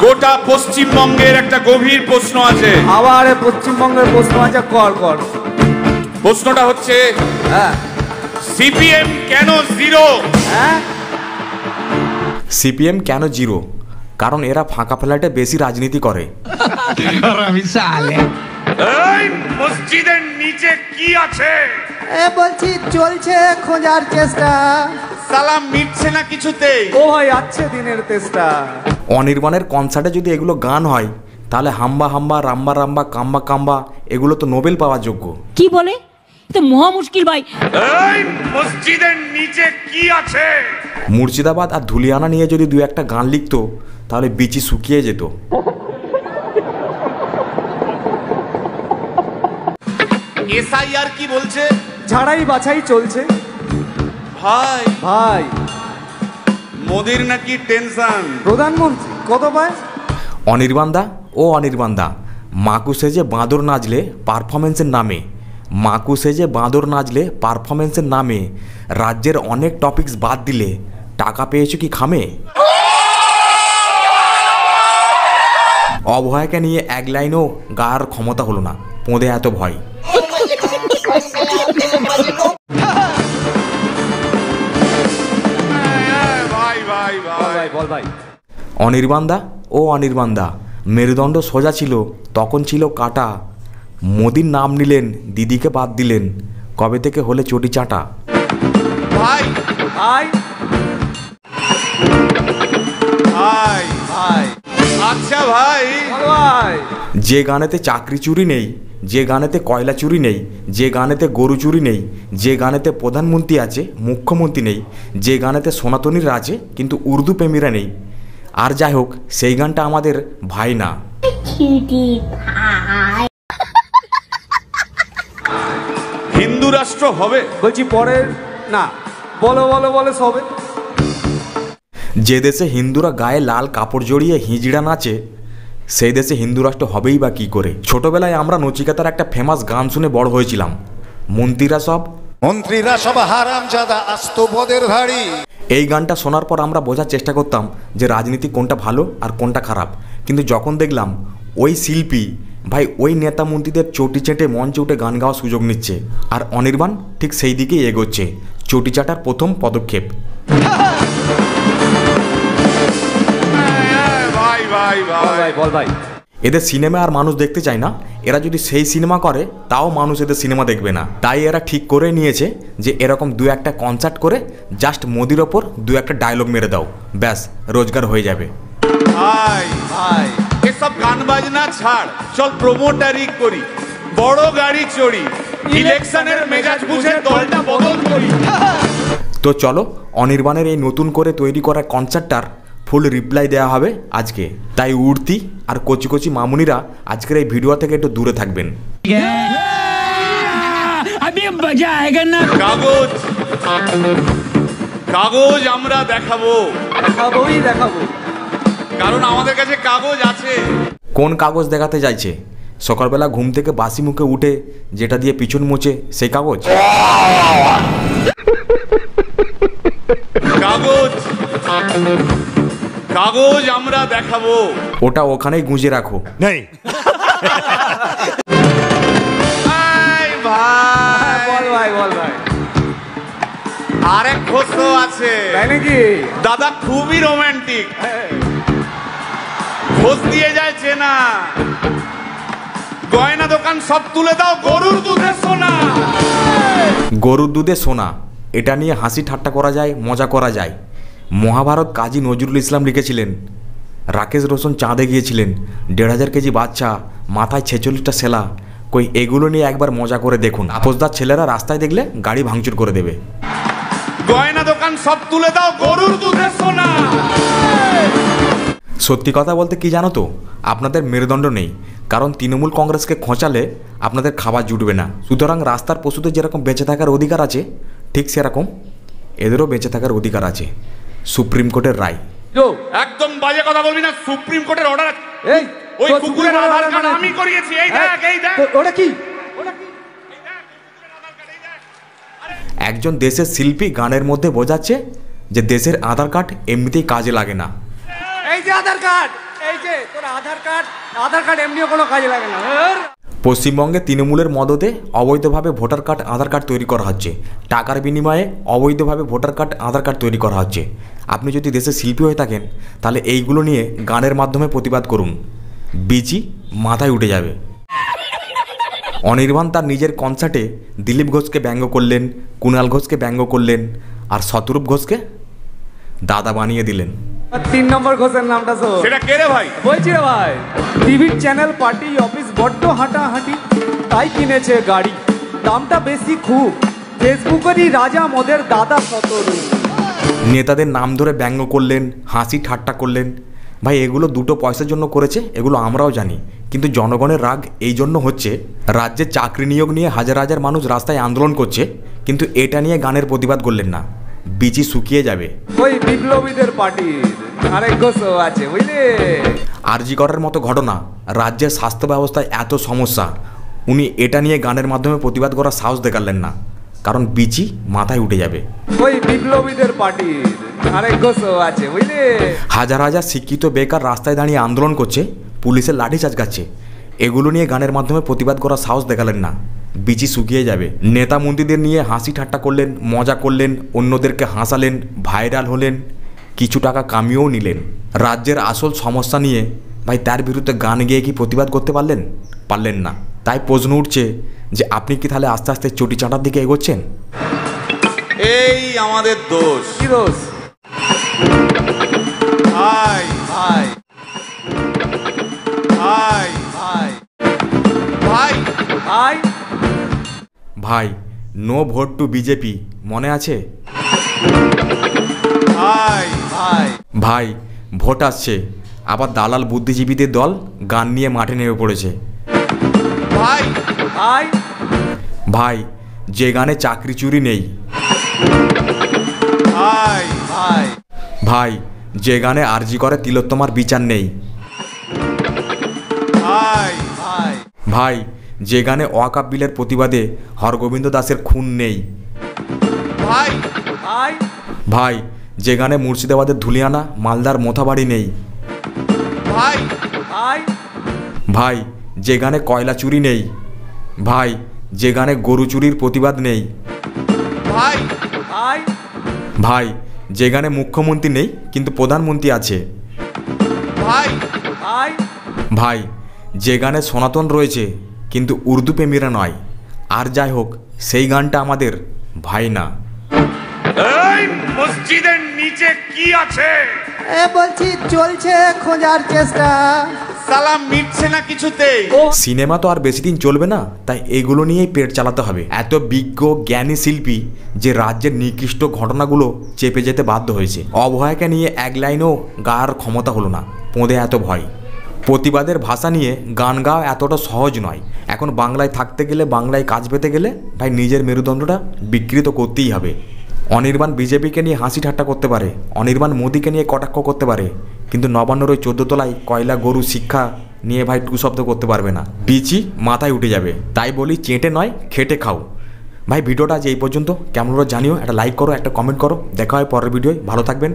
গোটা পশ্চিমবঙ্গের একটা গভীর প্রশ্ন আছে। আবার পশ্চিমবঙ্গের প্রশ্ন আছে, কর কর। প্রশ্নটা হচ্ছে, সিপিএম কেন জিরো? সিপিএম কেন জিরো? কারণ এরা ফাঁকা ফ্ল্যাটে বেশি রাজনীতি করে। এই মসজিদের নিচে কি আছে? বলছি চলছে খোঁজার চেষ্টা, সালাম মিটছে না কিছুতেই। ও ভাই আছে দিনের চেষ্টা। অনির্বাণের কনসার্টে যদি এগুলো গান হয় তাহলে হাম্বা হাম্বা, রাম্বা রাম্বা, কাম্বা কাম্বা এগুলো তো নোবেল পাওয়ার যোগ্য। কি বলে? তো মহা মুশকিল ভাই। এই মসজিদের নিচে কি আছে? মুর্শিদাবাদ আর ধুলিয়ানা নিয়ে যদি দু একটা গান লিখতো তাহলে বিচি শুকিয়ে যেত। এসআইআর কি বলছে? ঝাড়াই বাছাই চলছে। ভাই ভাই মোদির নাকি টেনশন। প্রধানমন্ত্রী কত পায়? অনির্বাণদা ও অনির্বাণদা, মাকু সেজে বাঁদর নাচলে পারফরমেন্সের নামে, মাকু সেজে বাঁদর নাচলে পারফরমেন্সের নামে রাজ্যের অনেক টপিকস বাদ দিলে টাকা পেয়েছো কি খামে? অভয়াকে নিয়ে এক লাইনও গাওয়ার ক্ষমতা হলো না, পোঁদে এত ভয়। অনির্বাণদা ও অনির্বাণদা, মেরুদণ্ড সোজা ছিল তখন ছিল কাটা, মোদির নাম নিলেন দিদিকে বাদ দিলেন, কবে থেকে হলে চটি চাটা। ভাই ভাই ভাই ভাই আচ্ছা ভাই ভাই, যে গানেতে চাকরি চুরি নেই, যে গানেতে কয়লা চুরি নেই, যে গানেতে গরু চুরি নেই, যে গানেতে প্রধানমন্ত্রী আছে মুখ্যমন্ত্রী নেই, যে গানেতে সনাতনীরা আছে কিন্তু উর্দু প্রেমীরা নেই, আর যাই হোক সেই গানটা আমাদের ভাই না। হিন্দু রাষ্ট্র হবে? বলছি পরের না, বলো বলো বলো সবে। যে দেশে হিন্দুরা গায়ে লাল কাপড় জড়িয়ে হিজড়া নাচে সেই দেশে হিন্দু রাষ্ট্র হবেই বা কী করে? ছোটবেলায় আমরা নচিকেতার একটা ফেমাস গান শুনে বড় হয়েছিলাম, মন্ত্রীরা সব হারামজাদা আস্ত বদের ধাড়ি। এই গানটা শোনার পর আমরা বোঝার চেষ্টা করতাম যে রাজনীতি কোনটা ভালো আর কোনটা খারাপ, কিন্তু যখন দেখলাম ওই শিল্পী ভাই ওই নেতা মন্ত্রীদের চটি চেটে মঞ্চে উঠে গান গাওয়ার সুযোগ নিচ্ছে, আর অনির্বাণ ঠিক সেই দিকেই এগোচ্ছে, চটি চাটার প্রথম পদক্ষেপ। এদের সিনেমা আর মানুষ দেখতে চায় না, এরা যদি সেই সিনেমা করে তাও মানুষ এদের সিনেমা দেখবে না, তাই এরা ঠিক করে নিয়েছে যে এরকম দু একটা কনসার্ট করে জাস্ট মোদির ওপর দু একটা ডায়লগ মেরে দাও, ব্যাস রোজগার হয়ে যাবে। ভাই ভাই এসব গান বাজনা ছাড়, চল প্রমোটারি করি, বড় গাড়ি চড়ি, ইলেকশনের মেজাজ বুঝে দলটা বদল করি। তো চলো অনির্বাণের এই নতুন করে তৈরি করা কনসার্টটার ফুল রিপ্লাই দেওয়া হবে আজকে, তাই উর্তি আর কচি কচি মামুনিরা আজকের এই ভিডিও থেকে একটু দূরে থাকবেন। কাগজ কাগজ আমরা দেখাবো, দেখাবো, কারণ আমাদের কাছে কাগজ আছে। কোন কাগজ দেখাতে চাইছে? সকালবেলা ঘুম থেকে বাসি মুখে উঠে যেটা দিয়ে পিছন মোচে সেই কাগজ? কাগজ কাগজ আমরা দেখাবো, ওটা ওখানেই গুঁজে রাখো। নেই ভাই বল ভাই বল ভাই, আরেক প্রশ্ন আছে। তাই নাকি? দাদা খুবই রোমান্টিক, খোঁজ দিয়ে যায় চেনা, গয়না দোকান সব তুলে দাও, গরুর দুধে সোনা। গরুর দুধে সোনা, এটা নিয়ে হাসি ঠাট্টা করা যায়, মজা করা যায়। মহাভারত কাজী নজরুল ইসলাম লিখেছিলেন, রাকেশ রোশন চাঁদে গিয়েছিলেন, 1500 কেজি বাচ্চা, মাথায় 46টা সেলা, কই এগুলো নিয়ে একবার মজা করে দেখুন, আপসদার ছেলেরা রাস্তায় দেখলে গাড়ি ভাঙচুর করে দেবে। গয়না দোকান সব তুলে দাও, গরুর দুধে সোনা। সত্যি কথা বলতে কি জানো তো, আপনাদের মেরুদণ্ড নেই, কারণ তৃণমূল কংগ্রেসকে খোঁচালে আপনাদের খাবার জুটবে না। সুতরাং রাস্তার পশুদের যেরকম বেঁচে থাকার অধিকার আছে ঠিক সেরকম এদেরও বেঁচে থাকার অধিকার আছে, সুপ্রিম কোর্টের রায়। একদম বাজে কথা বলবি না, সুপ্রিম কোর্টের অর্ডার। এই ওই কুকুরের আধার কার্ড আমি করিয়েছি, এই দেখ এই দেখ। ওটা কি? একজন দেশের শিল্পী গানের মধ্যে বোঝাচ্ছে যে দেশের আধার কার্ড এমনিতেই কাজে লাগে না। এই যে আধার কার্ড, এই যে তোর আধার কার্ড এমনিও কোনো কাজে লাগে না। পশ্চিমবঙ্গে তৃণমূলের মদতে অবৈধভাবে ভোটার কার্ড আধার কার্ড তৈরি করা হচ্ছে। টাকার বিনিময়ে অবৈধভাবে ভোটার কার্ড আধার কার্ড তৈরি করা হচ্ছে। আপনি যদি দেশের শিল্পী হয়ে থাকেন তাহলে এইগুলো নিয়ে গানের মাধ্যমে প্রতিবাদ করুন। বিচি মাথায় উঠে যাবে। অনির্বাণ তার নিজের কনসার্টে দিলীপ ঘোষকে ব্যঙ্গ করলেন, কুণাল ঘোষকে ব্যঙ্গ করলেন, আর শতরূপ ঘোষকে দাদা বানিয়ে দিলেন। 3 নম্বর ঘোষের নামটা শোন। সেটা কে রে ভাই? বলছি রে ভাই, টিভির চ্যানেল, পার্টি, অফিস বড্ড হাঁটাহাঁটি, তাই কিনেছে গাড়ি, দামটা বেশি খুব, ফেসবুকেরই রাজা মদের দাদা শতরূপ। নেতাদের নাম ধরে ব্যঙ্গ করলেন, হাসি ঠাট্টা করলেন। ভাই এগুলো দুটো পয়সার জন্য করেছে, এগুলো আমরাও জানি, কিন্তু জনগণের রাগ এই জন্য হচ্ছে রাজ্যে চাকরি নিয়োগ নিয়ে হাজার হাজার মানুষ রাস্তায় আন্দোলন করছে, কিন্তু এটা নিয়ে গানের প্রতিবাদ করলেন না। বিচি শুকিয়ে যাবে। ওই বিপ্লবীদের পার্টির আরেক ঘোষও আছে, বুঝলে। আরজি করার মতো ঘটনা, রাজ্যের স্বাস্থ্য ব্যবস্থায় এত সমস্যা, উনি এটা নিয়ে গানের মাধ্যমে প্রতিবাদ করার সাহস দেখালেন না, কারণ বিচি মাথায় উঠে যাবে। ওই বিপ্লবীদের পার্টির আরেক ঘোষও আছে, বুঝলে। হাজার হাজার শিক্ষিত বেকার রাস্তায় দাঁড়িয়ে আন্দোলন করছে, পুলিশের লাঠিচার্জ খাচ্ছে, এগুলো নিয়ে গানের মাধ্যমে প্রতিবাদ করার সাহস দেখালেন না। বিচি শুকিয়ে যাবে। নেতা মন্ত্রীদের নিয়ে হাসি ঠাট্টা করলেন, মজা করলেন, অন্যদেরকে হাসালেন, ভাইরাল হলেন, কিছু টাকা কামিয়েও নিলেন। রাজ্যের আসল সমস্যা নিয়ে ভাই তার বিরুদ্ধে গান গেয়ে কি প্রতিবাদ করতে পারলেন না। তাই প্রশ্ন উঠছে যে আপনি কি তাহলে আস্তে আস্তে চটি চাঁটার দিকে এগোচ্ছেন? এই আমাদের দোষ। কি দোষ? ভাই ভাই ভাই ভাই ভাই ভাই ভাই নো ভোট টু বিজেপি মনে আছে? ভাই ভাই ভাই ভোট আসছে, আবার দালাল বুদ্ধিজীবীদের দল গান নিয়ে মাঠে নেমে পড়েছে। ভাই ভাই ভাই যে গানে চাকরি চুরি নেই। ভাই ভাই ভাই যে গানে আরজি করে তিলোত্তমার বিচার নেই। ভাই ভাই ভাই যে গানে ওয়াকফ বিলের প্রতিবাদে হরগোবিন্দ দাসের খুন নেই। ভাই ভাই ভাই যে গানে মুর্শিদাবাদের ধুলিয়ানা মালদার মোথাবাড়ি নেই। ভাই ভাই ভাই যে গানে কয়লা চুরি নেই। ভাই যে গানে গরু চুরির প্রতিবাদ নেই। ভাই ভাই ভাই যে গানে মুখ্যমন্ত্রী নেই কিন্তু প্রধানমন্ত্রী আছে। ভাই ভাই ভাই যে গানে সনাতন রয়েছে কিন্তু উর্দু প্রেমীরা নয়। আর যাই হোক সেই গানটা আমাদের ভাই না। এই মসজিদের নিচে কি আছে? বলছি চলছে খোঁজার চেষ্টা। সালাম মিটছে না কিছুতেই। সিনেমা তো আর বেশি দিন চলবে না, তাই এগুলো নিয়েই পেট চালাতে হবে। এত বিজ্ঞ জ্ঞানী শিল্পী যে রাজ্যের নিকৃষ্ট ঘটনাগুলো চেপে যেতে বাধ্য হয়েছে। অভয়াকে নিয়ে এক লাইনও গাওয়ার ক্ষমতা হলো না, পোঁদে এত ভয়। প্রতিবাদের ভাষা নিয়ে গান গাওয়া এতটা সহজ নয়। এখন বাংলায় থাকতে গেলে, বাংলায় কাজ পেতে গেলে ভাই নিজের মেরুদণ্ডটা বিকৃত করতেই হবে। অনির্বাণ বিজেপিকে নিয়ে হাসি ঠাট্টা করতে পারে, অনির্বাণ মোদীকে নিয়ে কটাক্ষ করতে পারে, কিন্তু নবান্নর ওই 14 তলায় কয়লা গরু শিক্ষা নিয়ে ভাই টু শব্দ করতে পারবে না। বিচি মাথায় উঠে যাবে। তাই বলি চেটে নয় খেটে খাও। ভাই ভিডিওটা আজ এই পর্যন্ত। কেমন হলো জানিও, একটা লাইক করো, একটা কমেন্ট করো। দেখা হয় পরের ভিডিওয়। ভালো থাকবেন।